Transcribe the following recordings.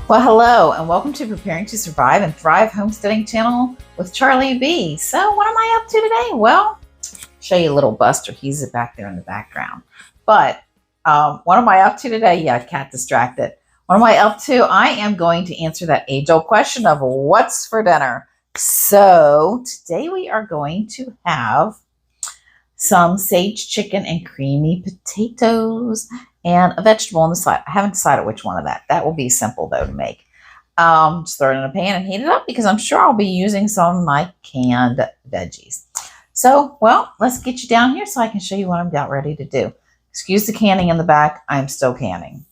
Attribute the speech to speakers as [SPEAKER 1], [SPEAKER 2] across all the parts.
[SPEAKER 1] Well, hello, and welcome to Preparing to Survive and Thrive Homesteading Channel with Charlie B. So, what am I up to today? Well, show you a little Buster. He's back there in the background. But what am I up to today? Yeah, cat distracted. What am I up to? I am going to answer that age-old question of what's for dinner. So, today we are going to have some sage chicken and creamy potatoes and a vegetable on the side. I haven't decided which one of that. That will be simple though to make. Just throw it in a pan and heat it up because I'm sure I'll be using some of my canned veggies. So, well, let's get you down here so I can show you what I'm about ready to do. Excuse the canning in the back. I'm still canning.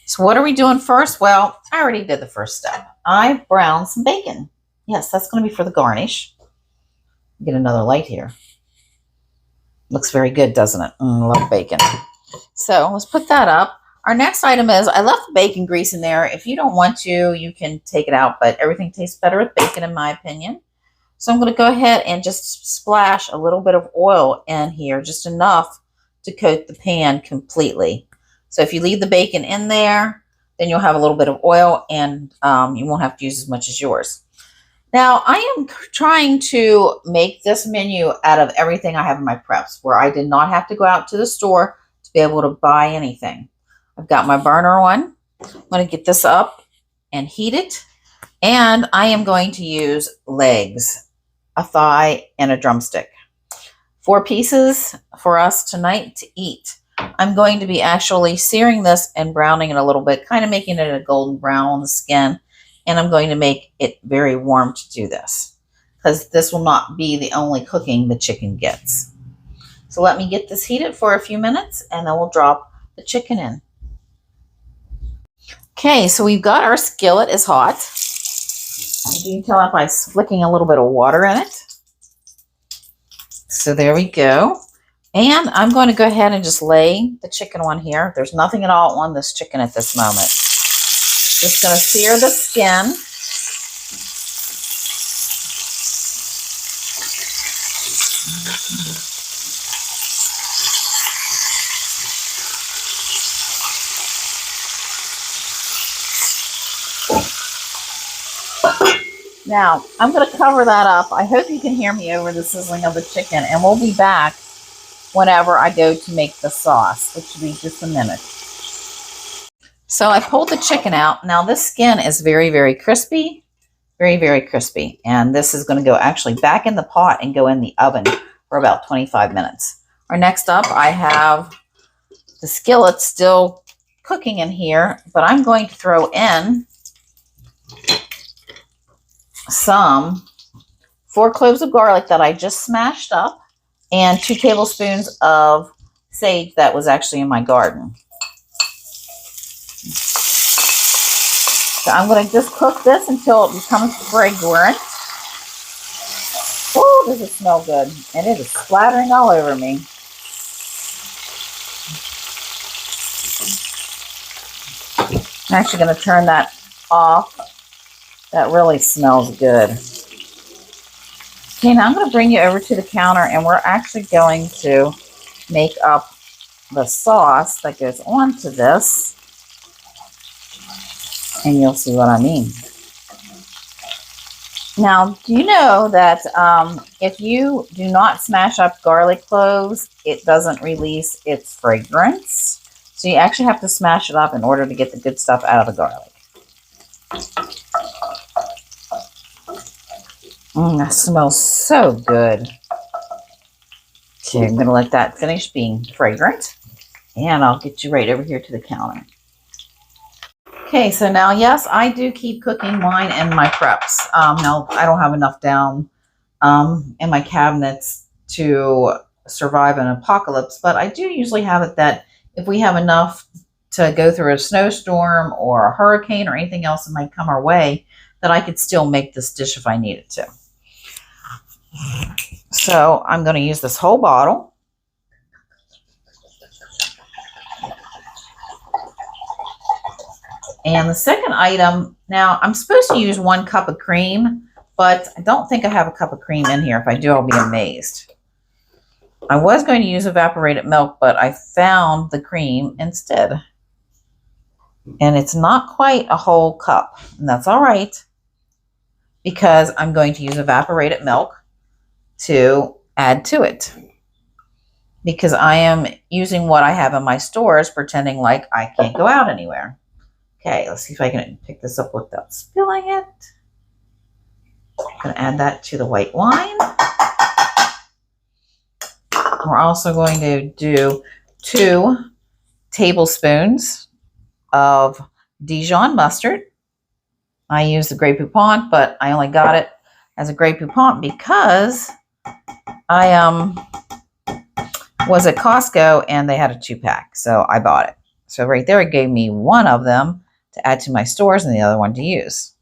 [SPEAKER 1] So what are we doing first? Well, I already did the first step. I browned some bacon. Yes, that's going to be for the garnish. Get another light here. Looks very good, doesn't it? I love bacon. So let's put that up. Our next item is, I left the bacon grease in there. If you don't want to, you can take it out, but everything tastes better with bacon in my opinion. So I'm going to go ahead and just splash a little bit of oil in here, just enough to coat the pan completely. So if you leave the bacon in there, then you'll have a little bit of oil and you won't have to use as much as yours. Now, I am trying to make this menu out of everything I have in my preps, where I did not have to go out to the store to be able to buy anything. I've got my burner on. I'm going to get this up and heat it. And I am going to use legs, a thigh, and a drumstick. 4 pieces for us tonight to eat. I'm going to be actually searing this and browning it a little bit, kind of making it a golden brown on the skin. And I'm going to make it very warm to do this because this will not be the only cooking the chicken gets. So let me get this heated for a few minutes and then we'll drop the chicken in. Okay, so we've got our skillet is hot. You can tell by flicking a little bit of water in it. So there we go. And I'm going to go ahead and just lay the chicken on here. There's nothing at all on this chicken at this moment. Just going to sear the skin. Now, I'm going to cover that up. I hope you can hear me over the sizzling of the chicken, and we'll be back whenever I go to make the sauce, which will be just a minute. So I pulled the chicken out. Now this skin is very, very crispy, very, very crispy. And this is going to go actually back in the pot and go in the oven for about 25 minutes. Or next up, I have the skillet still cooking in here, but I'm going to throw in some 4 cloves of garlic that I just smashed up and 2 tablespoons of sage that was actually in my garden. So I'm going to just cook this until it becomes fragrant. Oh, does it smell good? And it is splattering all over me. I'm actually going to turn that off. That really smells good. Okay, now I'm going to bring you over to the counter and we're actually going to make up the sauce that goes onto this. And you'll see what I mean. Now, do you know that if you do not smash up garlic cloves, it doesn't release its fragrance? So you actually have to smash it up in order to get the good stuff out of the garlic. That smells so good. Okay, I'm going to let that finish being fragrant. And I'll get you right over here to the counter. Okay, so now, yes, I do keep cooking mine in my preps. Now, I don't have enough down in my cabinets to survive an apocalypse, but I do usually have it that if we have enough to go through a snowstorm or a hurricane or anything else that might come our way, that I could still make this dish if I needed to. So I'm going to use this whole bottle. And the second item, now I'm supposed to use 1 cup of cream, but I don't think I have a cup of cream in here. If I do, I'll be amazed. I was going to use evaporated milk, but I found the cream instead. And it's not quite a whole cup, and that's all right because I'm going to use evaporated milk to add to it because I am using what I have in my stores, pretending like I can't go out anywhere. Okay, let's see if I can pick this up without spilling it. I'm going to add that to the white wine. We're also going to do 2 tablespoons of Dijon mustard. I use the Grey Poupon, but I only got it as a Grey Poupon because I was at Costco and they had a 2-pack, so I bought it. So right there, it gave me one of them to add to my stores and the other one to use.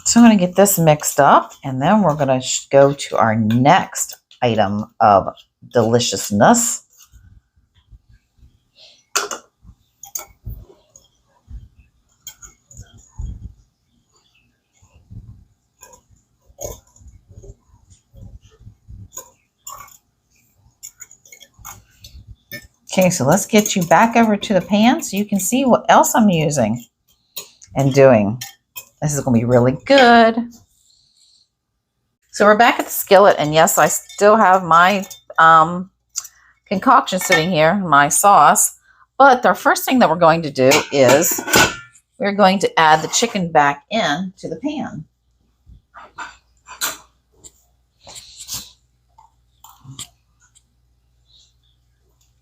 [SPEAKER 1] So I'm going to get this mixed up, and then we're going to go to our next item of deliciousness. Okay, so let's get you back over to the pan so you can see what else I'm using and doing. This is going to be really good. So we're back at the skillet, and yes, I still have my concoction sitting here, my sauce. But the first thing that we're going to do is we're going to add the chicken back in to the pan.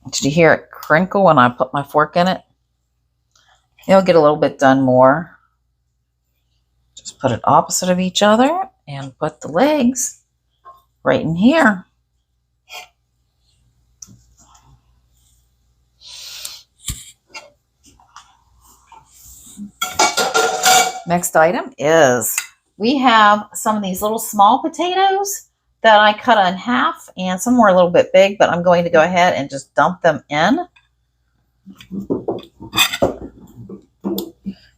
[SPEAKER 1] Did you hear it crinkle when I put my fork in it? It'll get a little bit done more. Just put it opposite of each other and put the legs right in here. Next item is we have some of these little small potatoes that I cut in half, and some were a little bit big, but I'm going to go ahead and just dump them in.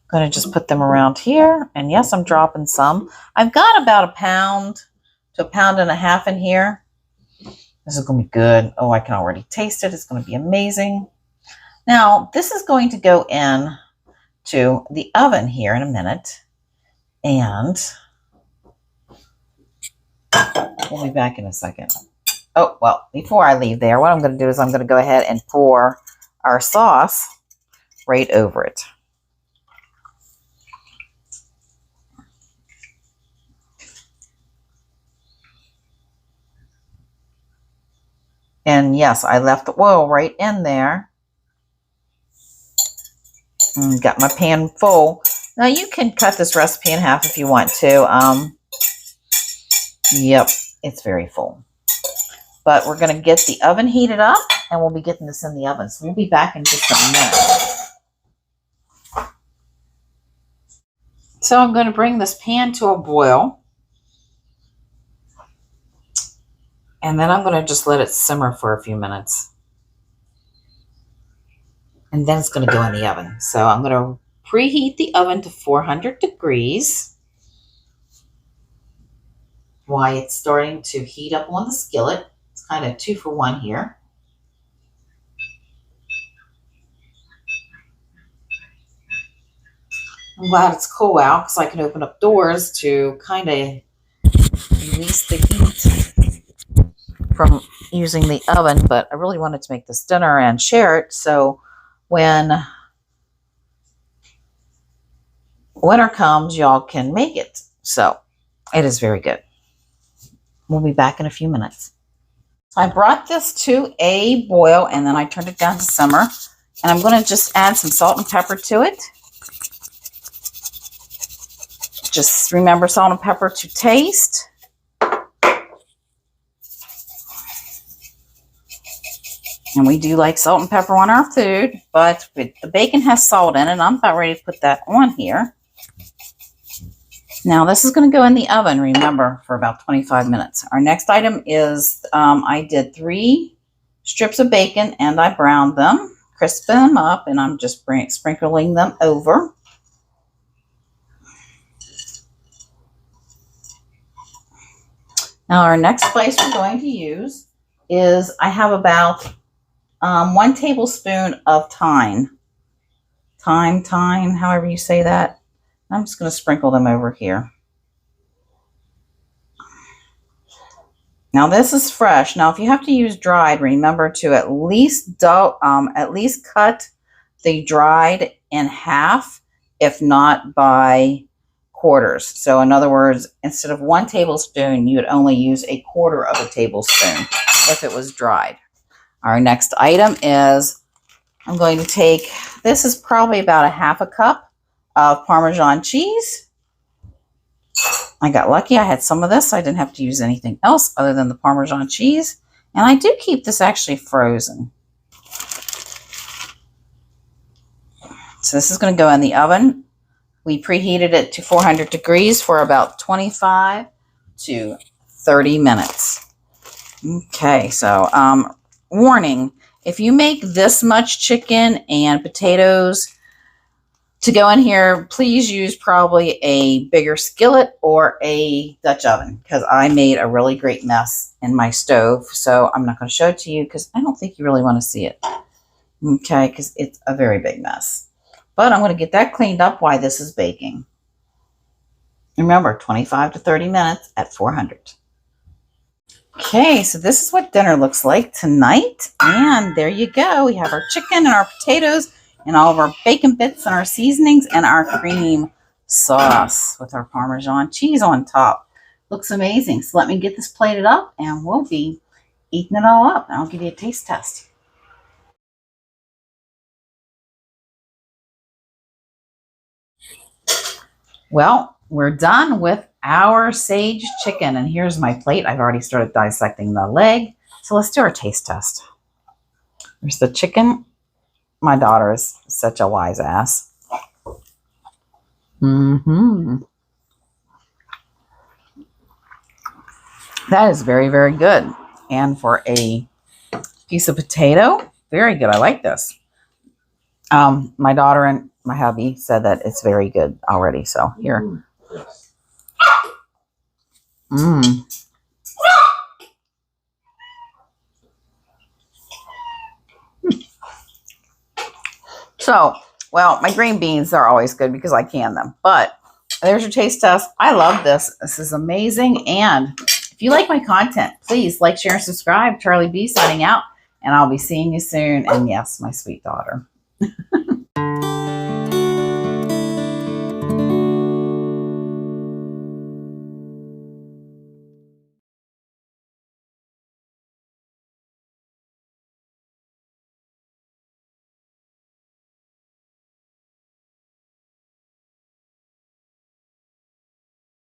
[SPEAKER 1] Going to just put them around here, and yes, I'm dropping some. I've got about 1 pound to 1.5 pounds in here. This is going to be good. Oh, I can already taste it. It's going to be amazing. Now, this is going to go in to the oven here in a minute, and we'll be back in a second. Oh, well, before I leave there, what I'm going to do is I'm going to go ahead and pour our sauce right over it. And yes, I left the oil right in there. And got my pan full. Now you can cut this recipe in half if you want to. Yep, it's very full. But we're going to get the oven heated up, and we'll be getting this in the oven. So we'll be back in just a minute. So I'm going to bring this pan to a boil. And then I'm going to just let it simmer for a few minutes. And then it's going to go in the oven. So I'm going to preheat the oven to 400 degrees while it's starting to heat up on the skillet. It's kind of 2 for 1 here. I'm glad it's cool out because I can open up doors to kind of release the heat from using the oven, but I really wanted to make this dinner and share it, so when winter comes, y'all can make it. So it is very good. We'll be back in a few minutes. So I brought this to a boil, and then I turned it down to simmer, and I'm going to just add some salt and pepper to it. Just remember, salt and pepper to taste. And we do like salt and pepper on our food, but the bacon has salt in it. I'm about ready to put that on here. Now this is going to go in the oven, remember, for about 25 minutes. Our next item is I did 3 strips of bacon, and I browned them, crisped them up, and I'm just sprinkling them over. Now our next place we're going to use is, I have about 1 tablespoon of thyme, however you say that. I'm just going to sprinkle them over here. Now this is fresh. Now if you have to use dried, remember to at least cut the dried in half, if not by quarters. So in other words, instead of 1 tablespoon, you would only use a quarter of a tablespoon if it was dried. Our next item is, I'm going to take, this is probably about a half a cup of Parmesan cheese. I got lucky. I had some of this. So I didn't have to use anything else other than the Parmesan cheese. And I do keep this actually frozen. So this is going to go in the oven. We preheated it to 400 degrees for about 25 to 30 minutes. Okay, so warning, if you make this much chicken and potatoes to go in here, please use probably a bigger skillet or a Dutch oven, because I made a really great mess in my stove. So I'm not going to show it to you because I don't think you really want to see it. Okay, because it's a very big mess. But I'm going to get that cleaned up while this is baking. Remember, 25 to 30 minutes at 400. Okay, so this is what dinner looks like tonight. And there you go. We have our chicken and our potatoes and all of our bacon bits and our seasonings and our cream sauce with our Parmesan cheese on top. Looks amazing. So let me get this plated up and we'll be eating it all up. And I'll give you a taste test. Well, we're done with our sage chicken. And here's my plate. I've already started dissecting the leg. So let's do our taste test. There's the chicken. My daughter is such a wise ass. That is very, very good. And for a piece of potato, very good. I like this. My daughter and my hubby said that it's very good already. So here. So, well, my green beans are always good because I can them. But there's your taste test. I love this. This is amazing. And if you like my content, please like, share, and subscribe. Charlie B signing out. And I'll be seeing you soon. And yes, my sweet daughter.